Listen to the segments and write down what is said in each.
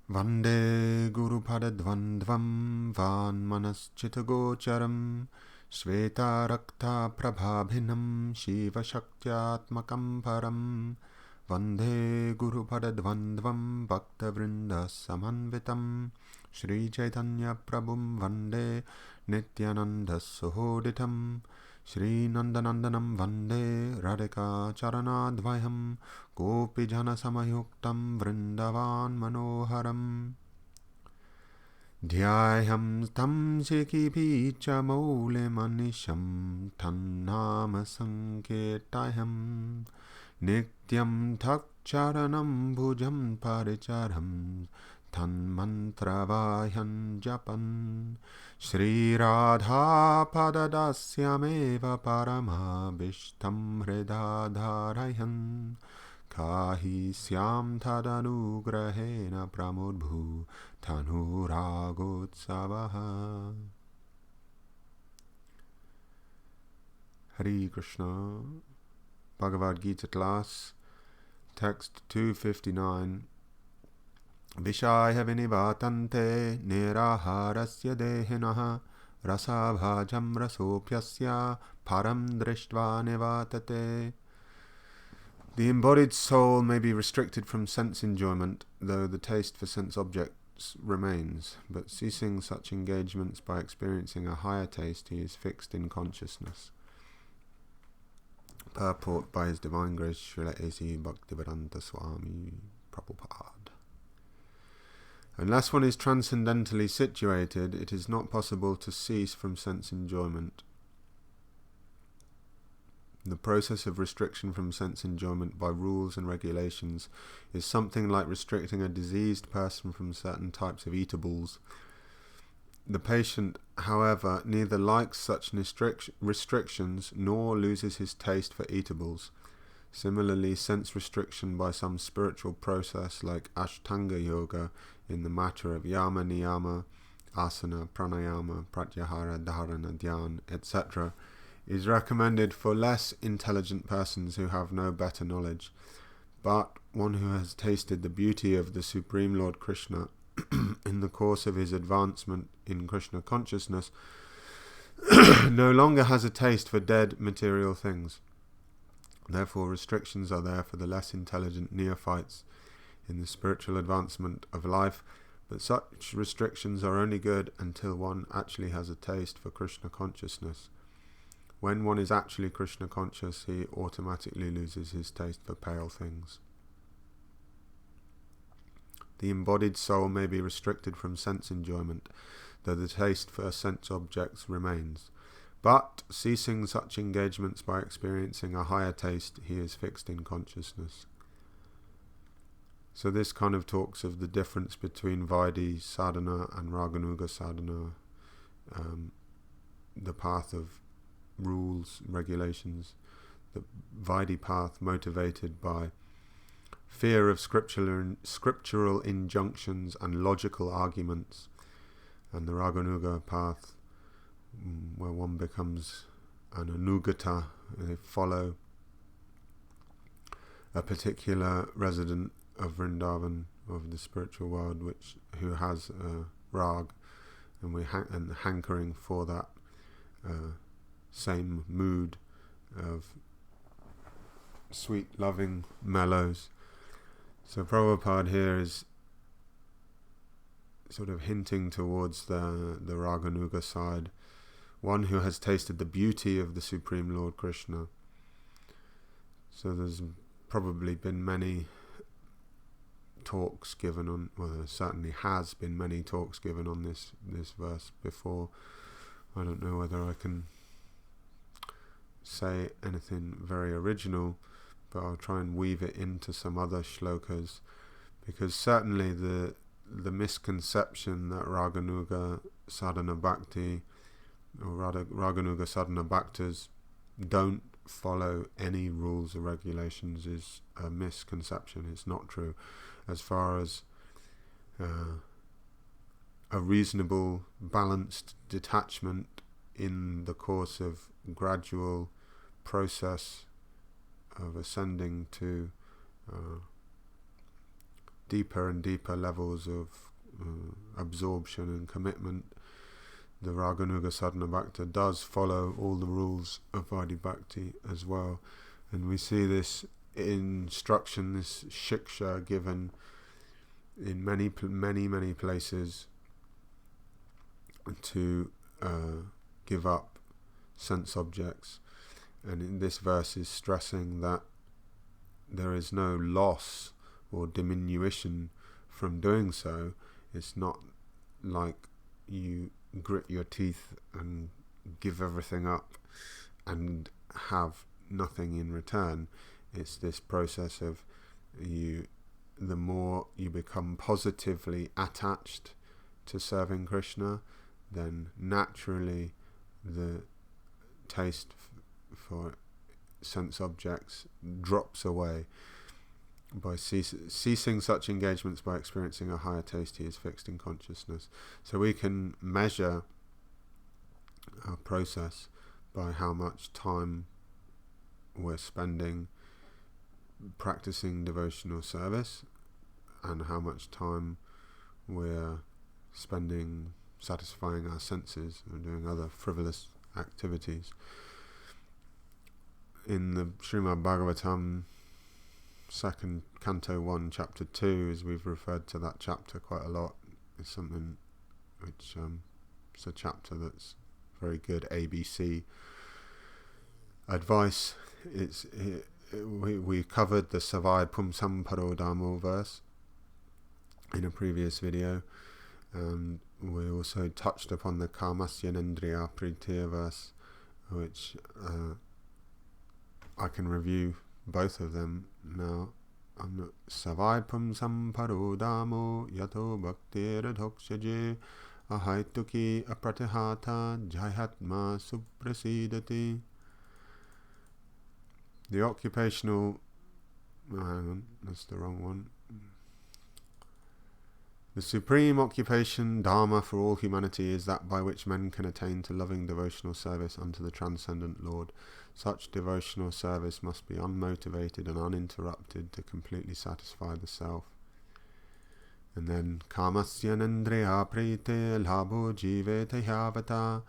Vande Guru Padadvandvam Van Manaschitagocharam Shveta Rakta Prabhabhinam Shiva Shaktyatmakam Param Vande Guru Padadvandvam Bhakta Vrinda Samanvitam Shri Chaitanya Prabhum Vande Nityananda Suhoditam Shri Nandanandanam Vande Radhika Charanadvayam Gopi Jana Samayuktam Vrindavan Manoharam Dhyayam Tam Shikipicha Maule Manisham Tannama Sanketayam Nityam Takcharanam Bhujam Paricharam Tan Mantravayan Japan Shri Radha Padadasyameva Parama Bishtam Hridadharayan Kahi Syam Tadanugrahena Pramudbhu Tanuragotsavaha. Hare Krishna. Bhagavad Gita class, text 259. Vishaya vinivatante niraharasya dehinaha rasabhajam rasopyasya param drishtva nivatate. The embodied soul may be restricted from sense enjoyment, though the taste for sense objects remains, but ceasing such engagements by experiencing a higher taste, he is fixed in consciousness. Purport by His Divine Grace Srila A.C. Bhaktivedanta Swami Prabhupada. Unless one is transcendentally situated, it is not possible to cease from sense enjoyment. The process of restriction from sense enjoyment by rules and regulations is something like restricting a diseased person from certain types of eatables. The patient, however, neither likes such restrictions nor loses his taste for eatables. Similarly, sense restriction by some spiritual process like Ashtanga Yoga in the matter of Yama, Niyama, Asana, Pranayama, Pratyahara, Dharana, Dhyan, etc. is recommended for less intelligent persons who have no better knowledge. But one who has tasted the beauty of the Supreme Lord Krishna in the course of his advancement in Krishna consciousness no longer has a taste for dead material things. Therefore, restrictions are there for the less intelligent neophytes in the spiritual advancement of life, but such restrictions are only good until one actually has a taste for Krishna consciousness. When one is actually Krishna conscious, he automatically loses his taste for pale things. The embodied soul may be restricted from sense enjoyment, though the taste for sense objects remains. But, ceasing such engagements by experiencing a higher taste, he is fixed in consciousness. So this kind of talks of the difference between Vaidhi sadhana and Raganuga sadhana, the path of rules, regulations, the Vaidhi path motivated by fear of scriptural injunctions and logical arguments, and the Raganuga path where one becomes an anugata, and they follow a particular resident of Vrindavan, of the spiritual world, who has rag, and hankering for that same mood of sweet, loving mellows. So Prabhupada here is sort of hinting towards the Raganuga side, one who has tasted the beauty of the Supreme Lord Krishna. So there's probably been many talks given on, well, there certainly has been many talks given on this verse before. I don't know whether I can say anything very original, but I'll try and weave it into some other shlokas, because certainly the misconception that Raganuga sadhana bhakti or Raganuga sadhana bhaktas don't follow any rules or regulations is a misconception. It's not true. As far as a reasonable, balanced detachment in the course of gradual process of ascending to deeper and deeper levels of absorption and commitment, the Raganuga Sadhana Bhakta does follow all the rules of Vaidhi Bhakti as well. And we see this instruction, this shiksha given in many places to give up sense objects. And in this verse is stressing that there is no loss or diminution from doing so. It's not like you grit your teeth and give everything up and have nothing in return. It's this process of the more you become positively attached to serving Krishna, then naturally the taste for sense objects drops away. By ceasing such engagements, by experiencing a higher taste, he is fixed in consciousness. So we can measure our process by how much time we're spending practicing devotional service and how much time we're spending satisfying our senses or doing other frivolous activities. In the Srimad Bhagavatam, 2nd Canto 1, Chapter 2, as we've referred to that chapter quite a lot, is something which it's a chapter that's very good ABC advice. We covered the Savai Pumsam Parodamo verse in a previous video, and we also touched upon the Kamasya Nendriya Pritiya verse, which I can review both of them now. Savai Pumsam Parodamo Yato Bhaktir Dhokshaje Ahaituki Apratihata Jayatma Suprasidati. The occupational... hang on, that's the wrong one. The supreme occupation, dharma, for all humanity is that by which men can attain to loving devotional service unto the transcendent Lord. Such devotional service must be unmotivated and uninterrupted to completely satisfy the self. And then, Kamasya Nendriya Prite Labho Jivete Yavata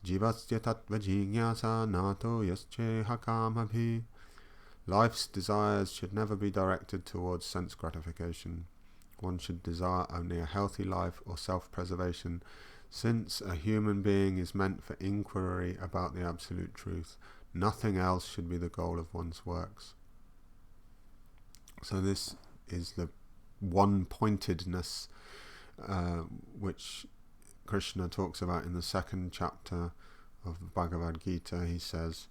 Jivasya Tattva Jignasa Nato Yasche Hakamabhi. Life's desires should never be directed towards sense gratification. One should desire only a healthy life or self-preservation, since a human being is meant for inquiry about the absolute truth. Nothing else should be the goal of one's works. So this is the one-pointedness which Krishna talks about in the 2nd chapter of the Bhagavad Gita. He says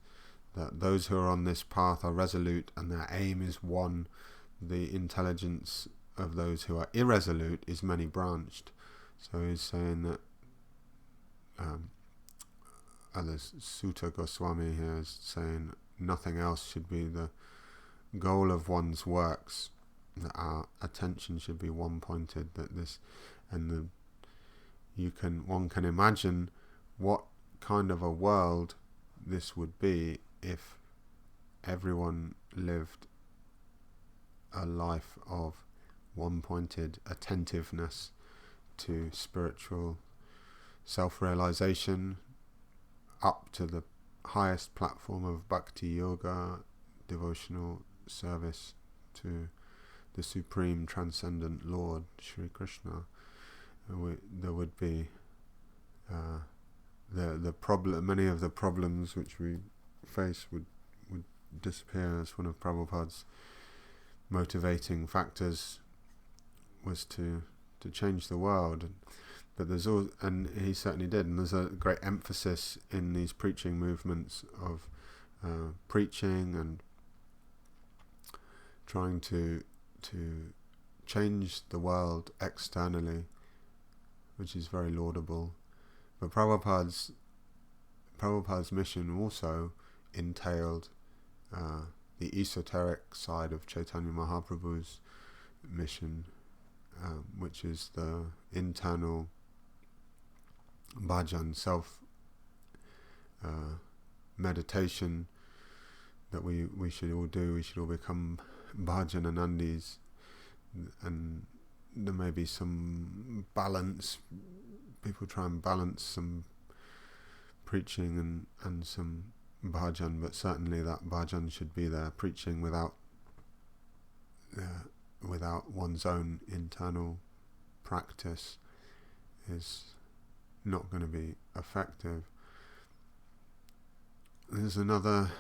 that those who are on this path are resolute and their aim is one. The intelligence of those who are irresolute is many-branched. So he's saying that Sutta Goswami here is saying nothing else should be the goal of one's works, that our attention should be one-pointed, that this and one can imagine what kind of a world this would be if everyone lived a life of one-pointed attentiveness to spiritual self-realization, up to the highest platform of bhakti yoga, devotional service to the supreme transcendent Lord Sri Krishna. There would be the problem. Many of the problems which we face would disappear, as one of Prabhupada's motivating factors was to change the world. But there's all, and he certainly did, and there's a great emphasis in these preaching movements of preaching and trying to change the world externally, which is very laudable. But Prabhupada's mission also entailed the esoteric side of Chaitanya Mahaprabhu's mission, which is the internal bhajan, self meditation that we should all do. We should all become bhajananandis, and there may be some balance. People try and balance some preaching and some bhajan, but certainly that bhajan should be there. Preaching without one's own internal practice is not going to be effective. There's another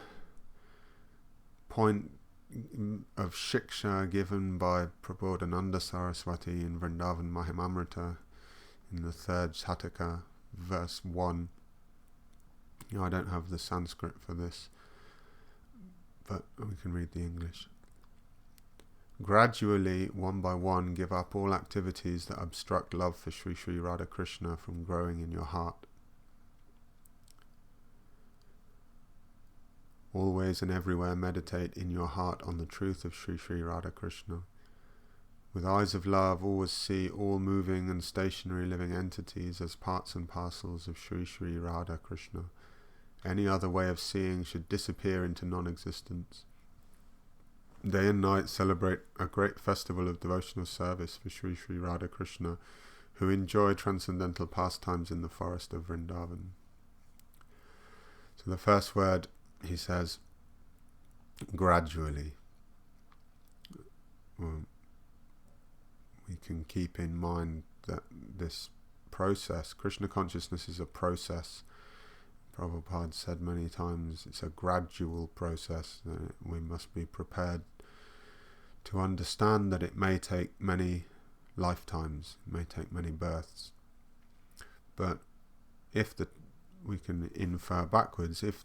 point of shiksha given by Prabodhananda Saraswati in Vrindavan Mahimamrita in the third Jataka, verse 1. I don't have the Sanskrit for this, but we can read the English. Gradually, one by one, give up all activities that obstruct love for Sri Sri Radhakrishna from growing in your heart. Always and everywhere meditate in your heart on the truth of Sri Sri Radhakrishna. With eyes of love, always see all moving and stationary living entities as parts and parcels of Sri Sri Radhakrishna. Any other way of seeing should disappear into non-existence. Day and night celebrate a great festival of devotional service for Sri Sri Radhakrishna, who enjoy transcendental pastimes in the forest of Vrindavan. So the first word, he says, gradually. Well, we can keep in mind that this process, Krishna consciousness, is a process. Prabhupada said many times it's a gradual process. We must be prepared to understand that it may take many lifetimes, it may take many births. But we can infer backwards, if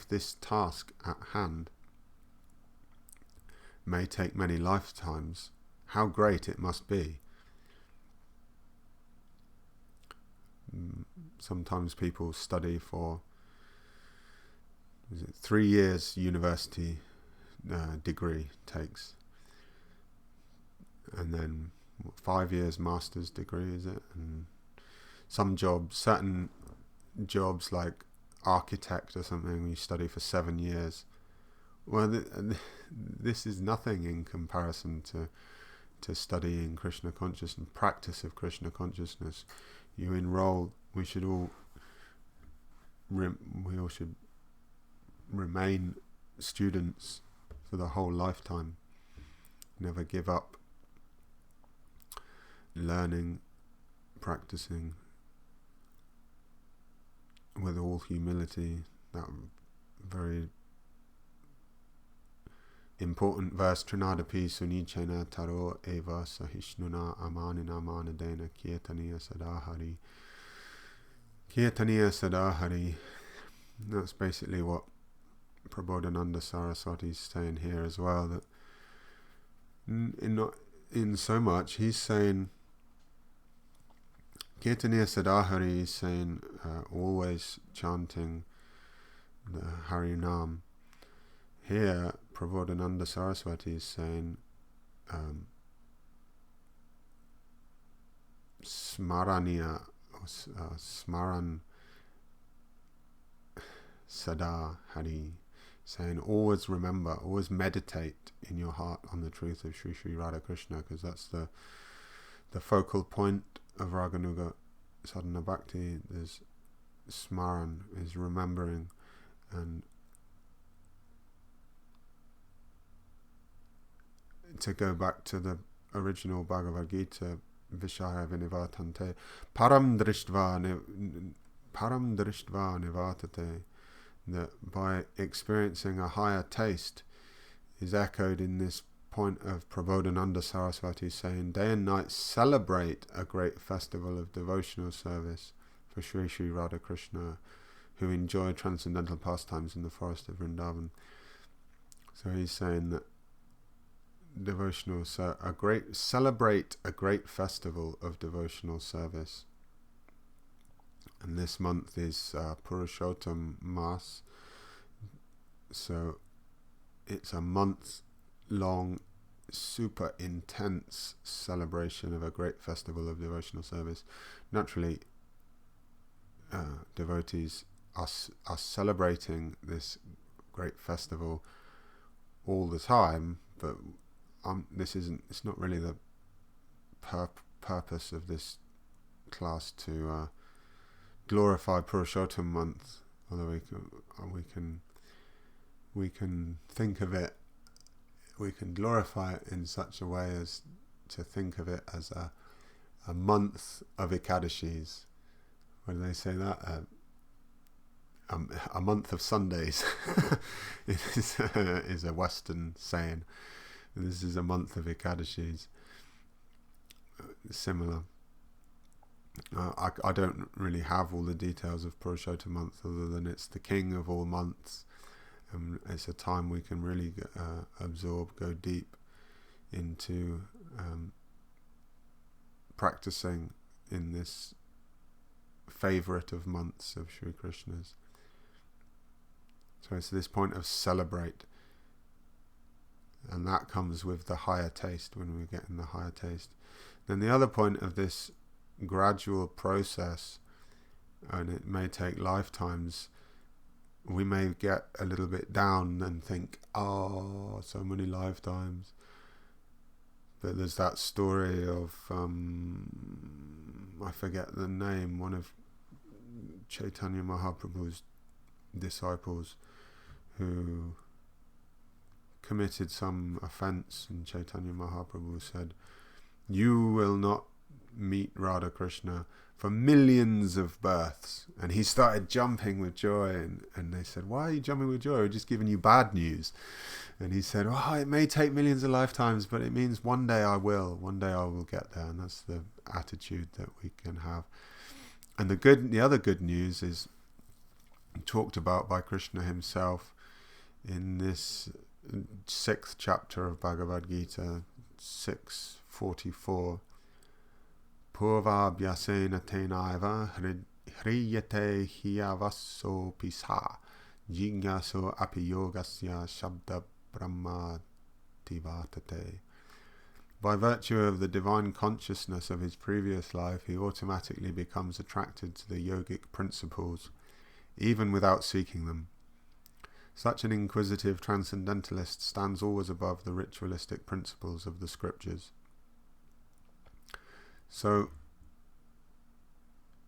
this task at hand may take many lifetimes, how great it must be. Sometimes people study for 3 years university degree takes, and then 5 years master's degree, is it? And certain jobs like architect or something, you study for 7 years. Well, this is nothing in comparison to studying Krishna consciousness, practice of Krishna consciousness. You enroll. We all should remain students for the whole lifetime. Never give up learning, practicing with all humility. That very important verse, Trinadapi Sunichena Taro Eva Sahishnuna Amanina Manadena Kirtaniya Sadahari. Kirtaniya Sadahari. That's basically what Prabodhananda Saraswati is saying here as well, that in so much he's saying Kirtaniya Sadahari is saying always chanting the Harinam. Here Prabodhananda Saraswati is saying Smaraniya, Smaran Sada Hari, saying always remember, always meditate in your heart on the truth of Sri Sri Radhakrishna, because that's the focal point of Raganuga Sadhana Bhakti. There's Smaran, is remembering, and to go back to the original Bhagavad Gita, Vishaya Vinivatante, Param Drishtva Nivatate, that by experiencing a higher taste is echoed in this point of Prabodhananda Saraswati saying, day and night celebrate a great festival of devotional service for Sri Sri Radhakrishna, who enjoy transcendental pastimes in the forest of Vrindavan. So he's saying that celebrate a great festival of devotional service. And this month is Purushottam Mas, so it's a month-long, super intense celebration of a great festival of devotional service. Naturally, devotees are celebrating this great festival all the time, but it's not really the purpose of this class to glorify Purushottam month, although we can think of it, we can glorify it in such a way as to think of it as a month of Ekadashis. When they say that, a month of Sundays is a Western saying. This is a month of Ekadashis. Similar. I don't really have all the details of Purushottam month, other than it's the king of all months. It's a time we can really absorb, go deep into practicing in this favourite of months of Sri Krishna's. So it's this point of celebrate, and that comes with the higher taste, when we get in the higher taste. Then the other point of this gradual process, and it may take lifetimes, we may get a little bit down and think, oh, so many lifetimes. But there's that story of, I forget the name, one of Chaitanya Mahaprabhu's disciples who committed some offence, and Chaitanya Mahaprabhu said, you will not meet Radha Krishna for millions of births. And he started jumping with joy, and they said, why are you jumping with joy? We're just giving you bad news. And he said, oh, it may take millions of lifetimes, but it means one day I will get there. And that's the attitude that we can have. And the other good news is talked about by Krishna himself in this 6th chapter of Bhagavad Gita, 6:44. Purvabhyasena tenaiva hriyate hiyavaso pisa jignaso apiyogasya shabda brahma tivatate. By virtue of the divine consciousness of his previous life, he automatically becomes attracted to the yogic principles, even without seeking them. Such an inquisitive transcendentalist stands always above the ritualistic principles of the scriptures. So,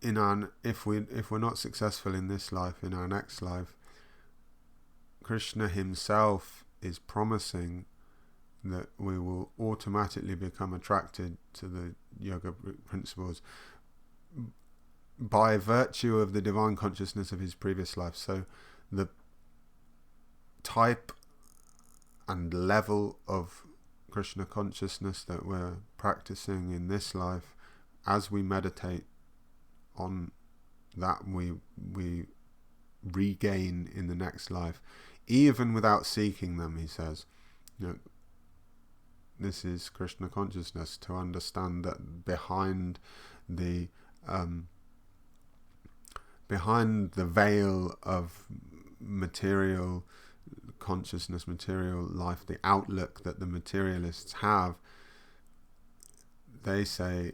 if we're not successful in this life, in our next life, Krishna himself is promising that we will automatically become attracted to the yoga principles by virtue of the divine consciousness of his previous life. So the type and level of Krishna consciousness that we're practicing in this life, as we meditate on that, we regain in the next life, even without seeking them, he says. This is Krishna consciousness, to understand that behind the veil of material consciousness, material life, the outlook that the materialists have, they say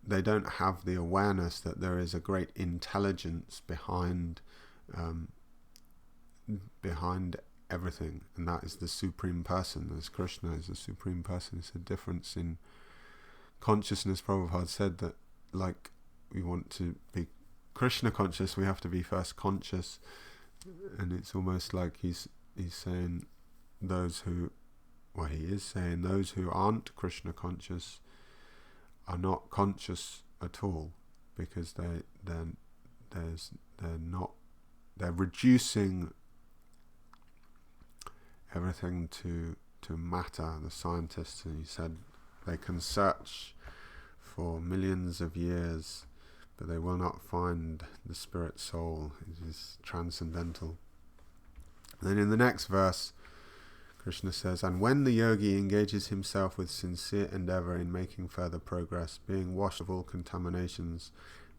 they don't have the awareness that there is a great intelligence behind everything, and that is the Supreme Person. As Krishna is the Supreme Person. It's a difference in consciousness. Prabhupada said that, like, we want to be Krishna conscious, we have to be first conscious, and it's almost like he's saying those who aren't Krishna conscious are not conscious at all, because they're reducing everything to matter. The scientists, and he said, they can search for millions of years, but they will not find the spirit soul. It is transcendental. And then in the next verse, Krishna says, and when the yogi engages himself with sincere endeavour in making further progress, being washed of all contaminations,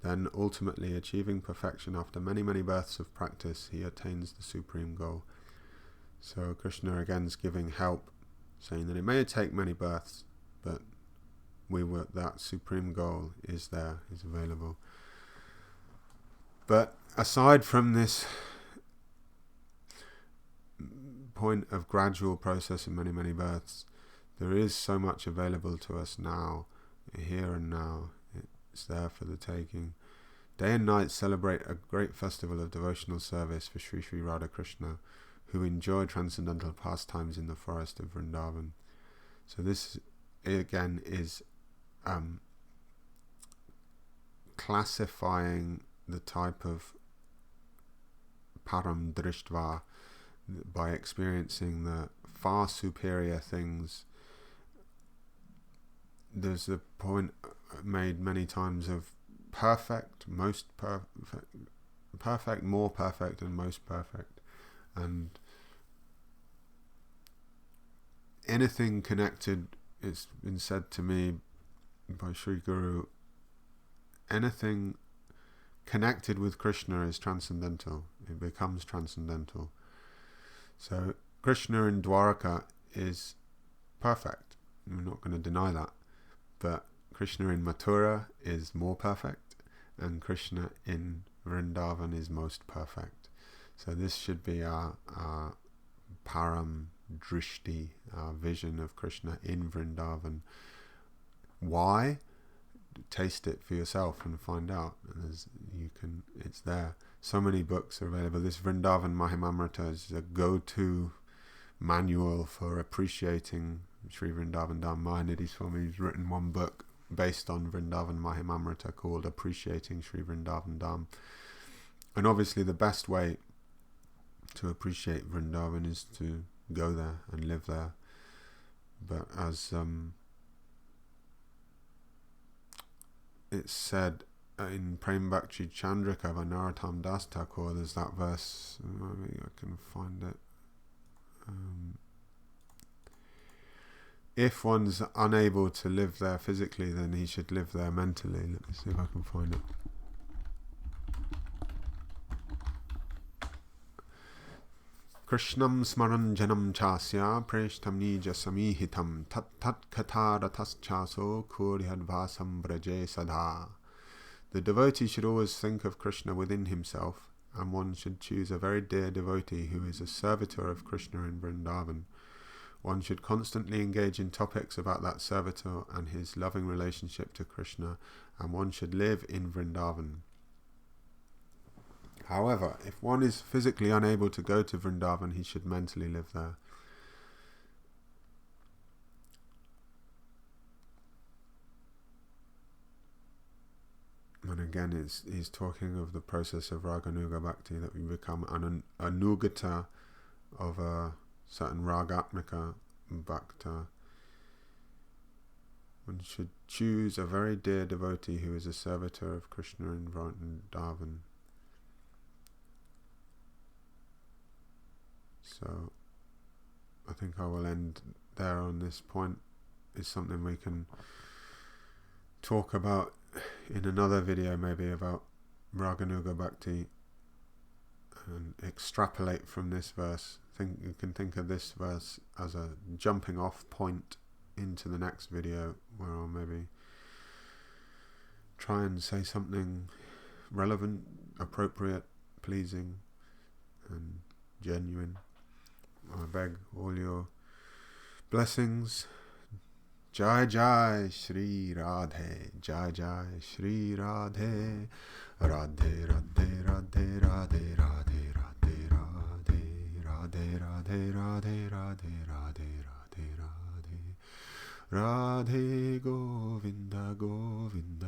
then ultimately achieving perfection after many, many births of practice, he attains the supreme goal. So Krishna again is giving help, saying that it may take many births, but that supreme goal is there, is available. But aside from this point of gradual process in many, many births, There is so much available to us now, here and now. It's there for the taking. Day and night celebrate a great festival of devotional service for Sri Sri Radha Krishna, who enjoy transcendental pastimes in the forest of Vrindavan. So this again is classifying the type of param drishtva by experiencing the far superior things. There's a point made many times of perfect, most perfect, more perfect, and most perfect. And anything connected, it's been said to me by Sri Guru, anything connected with Krishna is transcendental. It becomes transcendental. So Krishna in Dwaraka is perfect. We're not going to deny that. But Krishna in Mathura is more perfect, and Krishna in Vrindavan is most perfect. So this should be our param drishti, our vision of Krishna in Vrindavan. Why? Taste it for yourself and find out. It's there. So many books are available. This Vrindavan Mahimamrita is a go-to manual for appreciating Sri Vrindavan Dham. Mahanidhi Swami's written one book based on Vrindavan Mahimamrita called Appreciating Sri Vrindavan Dham. And obviously the best way to appreciate Vrindavan is to go there and live there. But as it's said in Prem Bhakti Chandrika by Narottam Das Thakur, there's that verse, maybe I can find it. If one's unable to live there physically, then he should live there mentally. Let me see if I can find it. Krishnam smaran janam chasya preshtam nija samihitam tat tat kataratas chaso kuryadvasam braje sadha. The devotee should always think of Krishna within himself, and one should choose a very dear devotee who is a servitor of Krishna in Vrindavan. One should constantly engage in topics about that servitor and his loving relationship to Krishna, and one should live in Vrindavan. However, if one is physically unable to go to Vrindavan, he should mentally live there. And again, he's talking of the process of Raganuga Bhakti, that we become an anugata of a certain Ragatmika Bhakta. One should choose a very dear devotee who is a servitor of Krishna in Vrindavan. So I think I will end there on this point. It's something we can talk about in another video, maybe, about Raganuga Bhakti, and extrapolate from this verse. You can think of this verse as a jumping off point into the next video, where I'll maybe try and say something relevant, appropriate, pleasing, and genuine. I beg all your blessings. Jai Jai Shri Radhe, Jai Jai Shri Radhe, Radhe Radhe Radhe Radhe Radhe Radhe Radhe Radhe Radhe Radhe Radhe Radhe Radhe Radhe Radhe Govinda Govinda